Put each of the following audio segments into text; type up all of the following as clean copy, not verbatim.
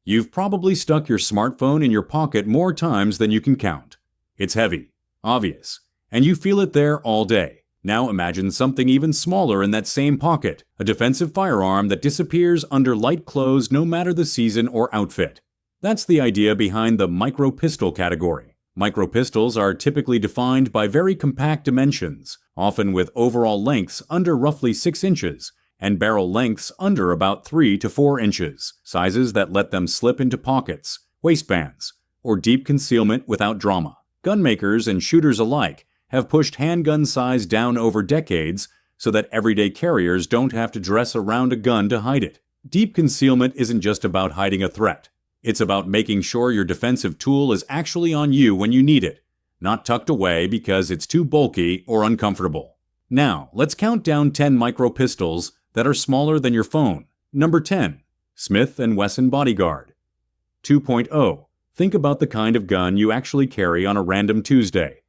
You've probably stuck your smartphone in your pocket more times than you can count. It's heavy, obvious, and you feel it there all day. Now imagine something even smaller in that same pocket, a defensive firearm that disappears under light clothes no matter the season or outfit. That's the idea behind the micro-pistol category. Micro-pistols are typically defined by very compact dimensions, often with overall lengths under roughly 6 inches, and barrel lengths under about 3 to 4 inches, sizes that let them slip into pockets, waistbands, or deep concealment without drama. Gun makers and shooters alike have pushed handgun size down over decades so that everyday carriers don't have to dress around a gun to hide it. Deep concealment isn't just about hiding a threat. It's about making sure your defensive tool is actually on you when you need it, not tucked away because it's too bulky or uncomfortable. Now, let's count down 10 micro pistols that are smaller than your phone. Number 10. Smith & Wesson Bodyguard. 2.0. Think about the kind of gun you actually carry on a random Tuesday.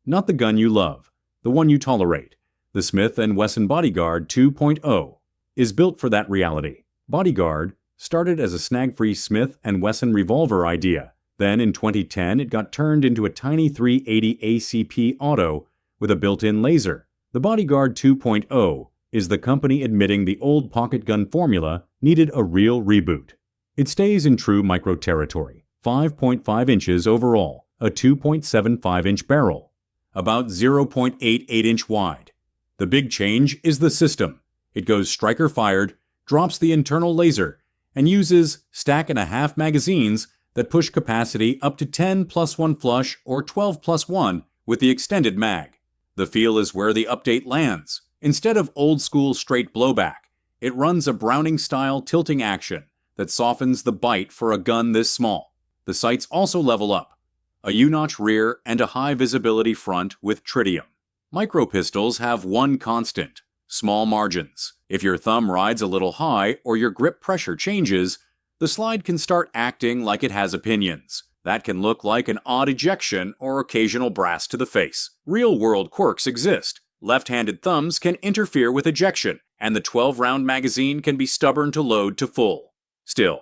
Not the gun you love, the one you tolerate. The Smith & Wesson Bodyguard 2.0 is built for that reality. Bodyguard started as a snag-free Smith & Wesson revolver idea. Then in 2010, it got turned into a tiny 380 ACP auto with a built-in laser. The Bodyguard 2.0 is the company admitting the old pocket gun formula needed a real reboot. It stays in true micro territory, 5.5 inches overall, a 2.75-inch barrel, about 0.88-inch wide. The big change is the system. It goes striker-fired, drops the internal laser, and uses stack-and-a-half magazines that push capacity up to 10+1 flush or 12+1 with the extended mag. The feel is where the update lands. Instead of old-school straight blowback, it runs a Browning-style tilting action that softens the bite for a gun this small. The sights also level up, a U-notch rear and a high-visibility front with tritium. Micro-pistols have one constant: small margins. If your thumb rides a little high or your grip pressure changes, the slide can start acting like it has opinions. That can look like an odd ejection or occasional brass to the face. Real-world quirks exist. Left-handed thumbs can interfere with ejection, and the 12-round magazine can be stubborn to load to full. Still,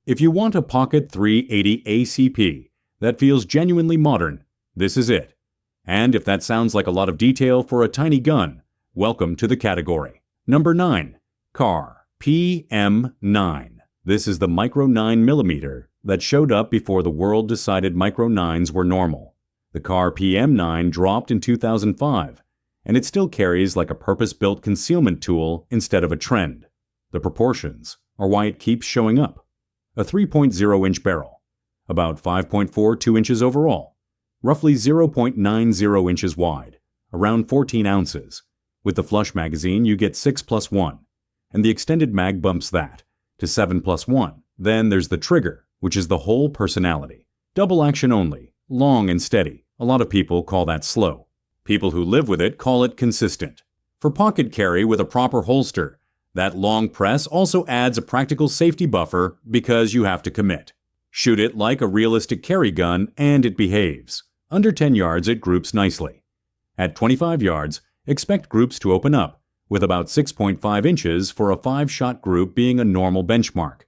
if you want a pocket 380 ACP that feels genuinely modern, this is it. And if that sounds like a lot of detail for a tiny gun, welcome to the category. Number 9. Kahr PM9. This is the micro 9mm that showed up before the world decided micro 9s were normal. The Kahr PM9 dropped in 2005, and it still carries like a purpose-built concealment tool instead of a trend. The proportions are why it keeps showing up. A 3.0-inch barrel, about 5.42 inches overall, roughly 0.90 inches wide, around 14 ounces. With the flush magazine, you get 6+1, and the extended mag bumps that to 7+1. Then there's the trigger, which is the whole personality. Double action only, long and steady. A lot of people call that slow. People who live with it call it consistent. For pocket carry with a proper holster, that long press also adds a practical safety buffer because you have to commit. Shoot it like a realistic carry gun and it behaves. Under 10 yards, it groups nicely. At 25 yards, expect groups to open up, with about 6.5 inches for a 5-shot group being a normal benchmark.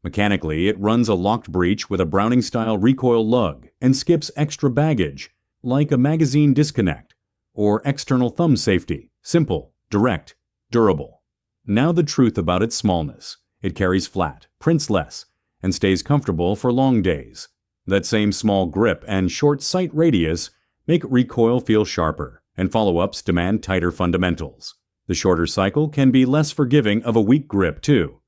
Mechanically, it runs a locked breech with a Browning-style recoil lug and skips extra baggage, like a magazine disconnect or external thumb safety. Simple, direct, durable. Now the truth about its smallness. It carries flat, prints less, and stays comfortable for long days. That same small grip and short sight radius make recoil feel sharper, and follow-ups demand tighter fundamentals. The shorter cycle can be less forgiving of a weak grip, too.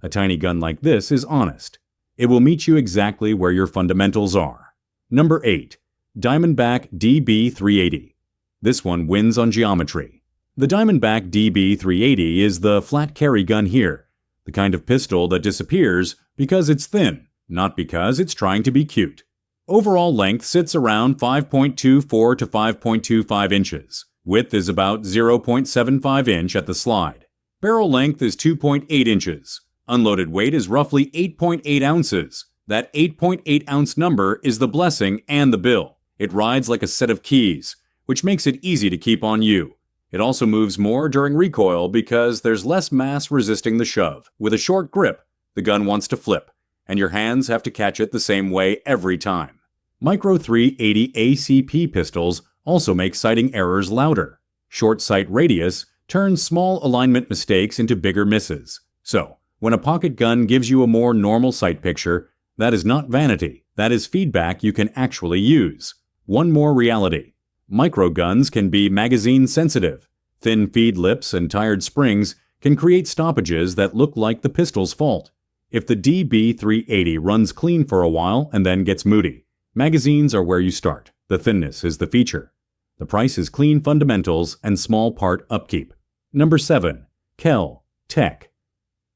A tiny gun like this is honest. It will meet you exactly where your fundamentals are. Number 8. Diamondback DB380. This one wins on geometry. The Diamondback DB380 is the flat carry gun here, the kind of pistol that disappears because it's thin, not because it's trying to be cute. Overall length sits around 5.24 to 5.25 inches. Width is about 0.75 inch at the slide. Barrel length is 2.8 inches. Unloaded weight is roughly 8.8 ounces. That 8.8 ounce number is the blessing and the bill. It rides like a set of keys, which makes it easy to keep on you. It also moves more during recoil because there's less mass resisting the shove. With a short grip, the gun wants to flip, and your hands have to catch it the same way every time. Micro 380 ACP pistols also make sighting errors louder. Short sight radius turns small alignment mistakes into bigger misses. So, when a pocket gun gives you a more normal sight picture, that is not vanity. That is feedback you can actually use. One more reality. Micro guns can be magazine sensitive. Thin feed lips and tired springs can create stoppages that look like the pistol's fault. If the DB380 runs clean for a while and then gets moody, magazines are where you start. The thinness is the feature. The price is clean fundamentals and small part upkeep. Number 7. Kel-Tec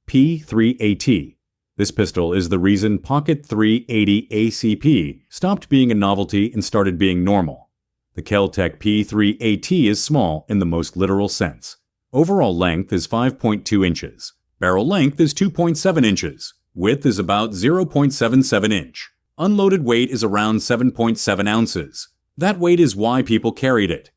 P3AT. This pistol is the reason Pocket 380 ACP stopped being a novelty and started being normal. The Kel-Tec P3AT is small in the most literal sense. Overall length is 5.2 inches. Barrel length is 2.7 inches. Width is about 0.77 inch. Unloaded weight is around 7.7 ounces. That weight is why people carried it.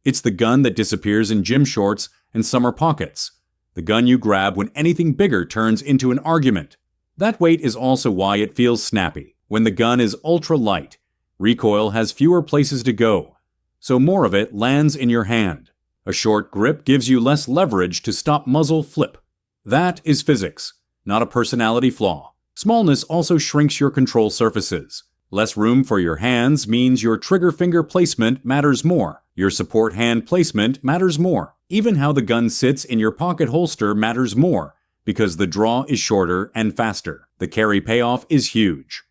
It's the gun that disappears in gym shorts and summer pockets. The gun you grab when anything bigger turns into an argument. That weight is also why it feels snappy. When the gun is ultra light, recoil has fewer places to go, so more of it lands in your hand. A short grip gives you less leverage to stop muzzle flip. That is physics, not a personality flaw. Smallness also shrinks your control surfaces. Less room for your hands means your trigger finger placement matters more. Your support hand placement matters more. Even how the gun sits in your pocket holster matters more, because the draw is shorter and faster. The carry payoff is huge.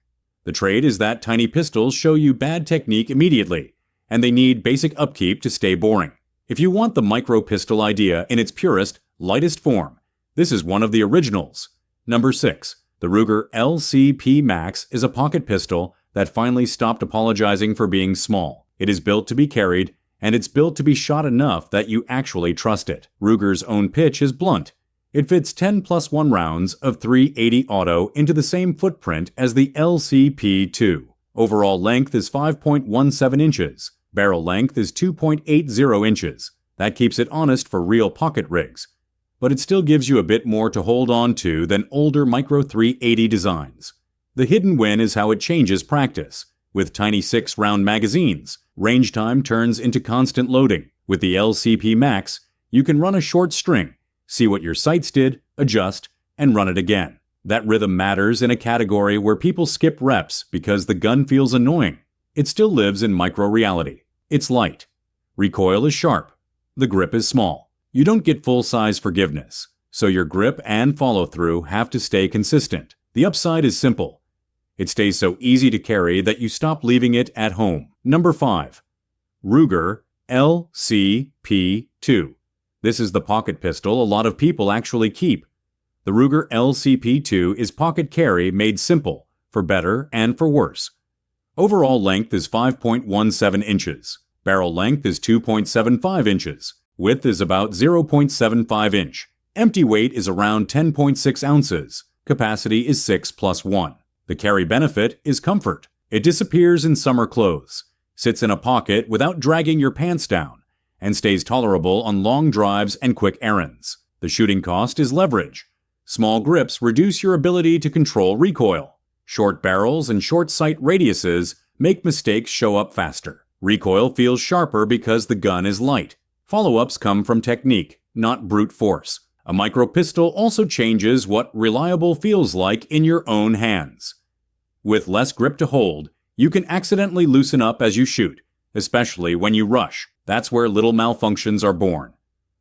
The trade is that tiny pistols show you bad technique immediately, and they need basic upkeep to stay boring. If you want the micro pistol idea in its purest, lightest form, this is one of the originals. Number 6. The Ruger LCP Max is a pocket pistol that finally stopped apologizing for being small. It is built to be carried, and it's built to be shot enough that you actually trust it. Ruger's own pitch is blunt. It fits 10+1 rounds of .380 auto into the same footprint as the LCP2. Overall length is 5.17 inches. Barrel length is 2.80 inches. That keeps it honest for real pocket rigs. But it still gives you a bit more to hold on to than older Micro 380 designs. The hidden win is how it changes practice. With tiny 6-round magazines, range time turns into constant loading. With the LCP Max, you can run a short string, see what your sights did, adjust, and run it again. That rhythm matters in a category where people skip reps because the gun feels annoying. It still lives in micro-reality. It's light. Recoil is sharp. The grip is small. You don't get full-size forgiveness, so your grip and follow-through have to stay consistent. The upside is simple. It stays so easy to carry that you stop leaving it at home. Number 5. Ruger LCP2. This is the pocket pistol a lot of people actually keep. The Ruger LCP2 is pocket carry made simple, for better and for worse. Overall length is 5.17 inches. Barrel length is 2.75 inches. Width is about 0.75 inch. Empty weight is around 10.6 ounces. Capacity is 6+1. The carry benefit is comfort. It disappears in summer clothes, sits in a pocket without dragging your pants down, and stays tolerable on long drives and quick errands. The shooting cost is leverage. Small grips reduce your ability to control recoil. Short barrels and short sight radiuses make mistakes show up faster. Recoil feels sharper because the gun is light. Follow-ups come from technique, not brute force. A micro pistol also changes what reliable feels like in your own hands. With less grip to hold, you can accidentally loosen up as you shoot, especially when you rush. That's where little malfunctions are born.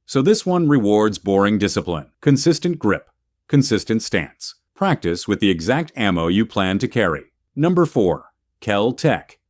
So this one rewards boring discipline, consistent grip, consistent stance. Practice with the exact ammo you plan to carry. Number 4. Kel-Tec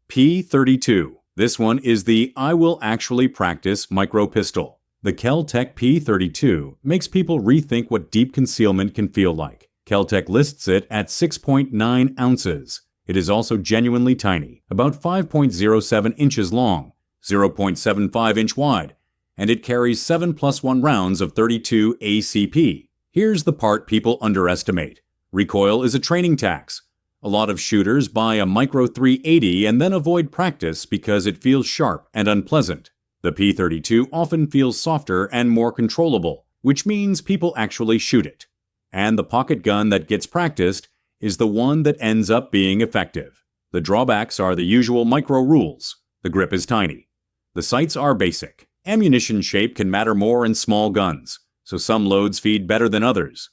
P32. This one is the I will actually practice micro pistol. The Kel-Tec P32 makes people rethink what deep concealment can feel like. Kel-Tec lists it at 6.9 ounces. It is also genuinely tiny, about 5.07 inches long, 0.75 inch wide, and it carries 7+1 rounds of .32 ACP. Here's the part people underestimate. Recoil is a training tax. A lot of shooters buy a Micro 380 and then avoid practice because it feels sharp and unpleasant. The P32 often feels softer and more controllable, which means people actually shoot it. And the pocket gun that gets practiced is the one that ends up being effective. The drawbacks are the usual micro rules. The grip is tiny. The sights are basic. Ammunition shape can matter more in small guns, so some loads feed better than others.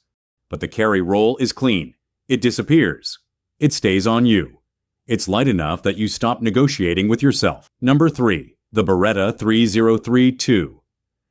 But the carry roll is clean. It disappears. It stays on you. It's light enough that you stop negotiating with yourself. Number 3. The Beretta 3032.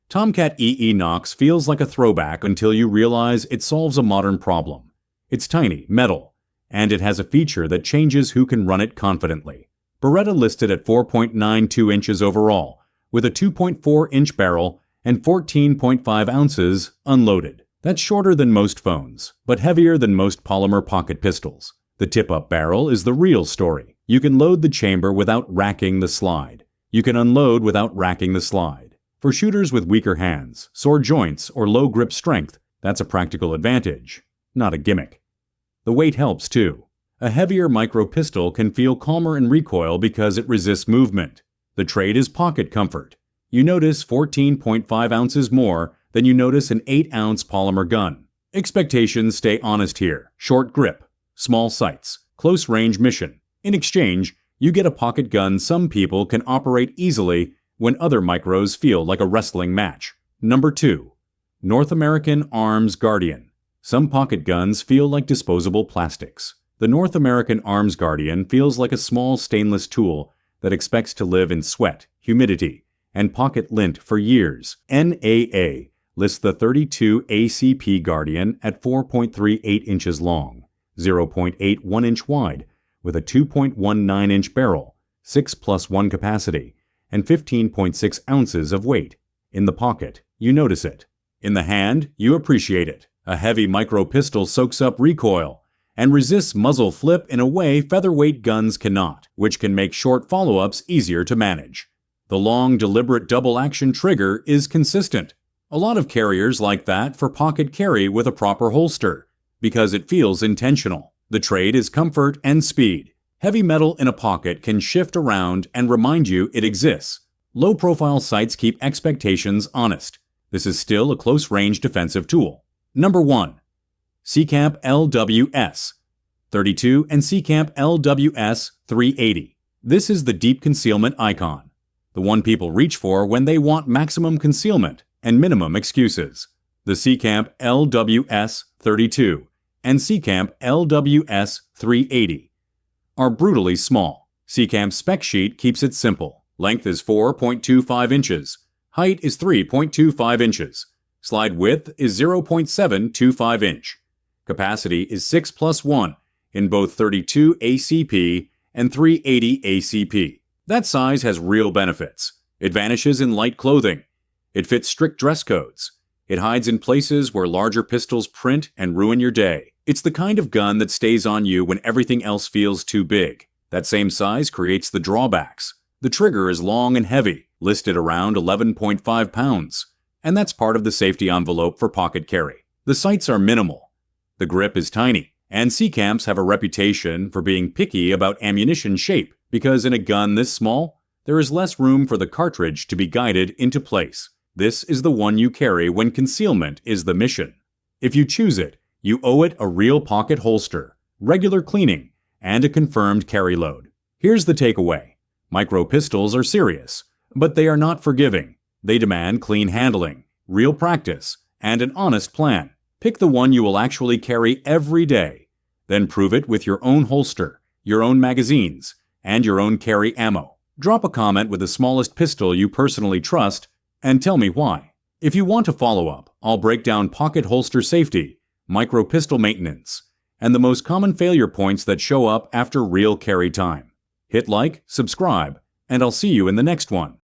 Tomcat EE Knox feels like a throwback until you realize it solves a modern problem. It's tiny, metal, and it has a feature that changes who can run it confidently. Beretta listed at 4.92 inches overall, with a 2.4-inch barrel and 14.5 ounces unloaded. That's shorter than most phones, but heavier than most polymer pocket pistols. The tip-up barrel is the real story. You can load the chamber without racking the slide. You can unload without racking the slide. For shooters with weaker hands, sore joints, or low grip strength, that's a practical advantage, not a gimmick. The weight helps too. A heavier micro pistol can feel calmer in recoil because it resists movement. The trade is pocket comfort. You notice 14.5 ounces more than you notice an 8-ounce polymer gun. Expectations stay honest here. Short grip, small sights, close range mission. In exchange, you get a pocket gun some people can operate easily when other micros feel like a wrestling match. Number 2. North American Arms Guardian. Some pocket guns feel like disposable plastics. The North American Arms Guardian feels like a small stainless tool that expects to live in sweat, humidity, and pocket lint for years. NAA lists the 32 ACP Guardian at 4.38 inches long, 0.81 inch wide, with a 2.19 inch barrel, 6+1 capacity, and 15.6 ounces of weight. In the pocket, you notice it. In the hand, you appreciate it. A heavy micro pistol soaks up recoil and resists muzzle flip in a way featherweight guns cannot, which can make short follow-ups easier to manage. The long, deliberate double-action trigger is consistent. A lot of carriers like that for pocket carry with a proper holster, because it feels intentional. The trade is comfort and speed. Heavy metal in a pocket can shift around and remind you it exists. Low-profile sights keep expectations honest. This is still a close-range defensive tool. Number 1. Seecamp LWS 32 and Seecamp LWS 380. This is the deep concealment icon, the one people reach for when they want maximum concealment and minimum excuses. The Seecamp LWS 32 and Seecamp LWS 380 are brutally small. Seecamp's spec sheet keeps it simple. Length is 4.25 inches. Height is 3.25 inches. Slide width is 0.725 inch. Capacity is 6+1 in both 32 ACP and 380 ACP. That size has real benefits. It vanishes in light clothing. It fits strict dress codes. It hides in places where larger pistols print and ruin your day. It's the kind of gun that stays on you when everything else feels too big. That same size creates the drawbacks. The trigger is long and heavy, listed around 11.5 pounds, and that's part of the safety envelope for pocket carry. The sights are minimal. The grip is tiny, and Seecamps have a reputation for being picky about ammunition shape, because in a gun this small, there is less room for the cartridge to be guided into place. This is the one you carry when concealment is the mission. If you choose it, you owe it a real pocket holster, regular cleaning, and a confirmed carry load. Here's the takeaway. Micro pistols are serious, but they are not forgiving. They demand clean handling, real practice, and an honest plan. Pick the one you will actually carry every day. Then prove it with your own holster, your own magazines, and your own carry ammo. Drop a comment with the smallest pistol you personally trust, and tell me why. If you want a follow-up, I'll break down pocket holster safety, micro pistol maintenance, and the most common failure points that show up after real carry time. Hit like, subscribe, and I'll see you in the next one.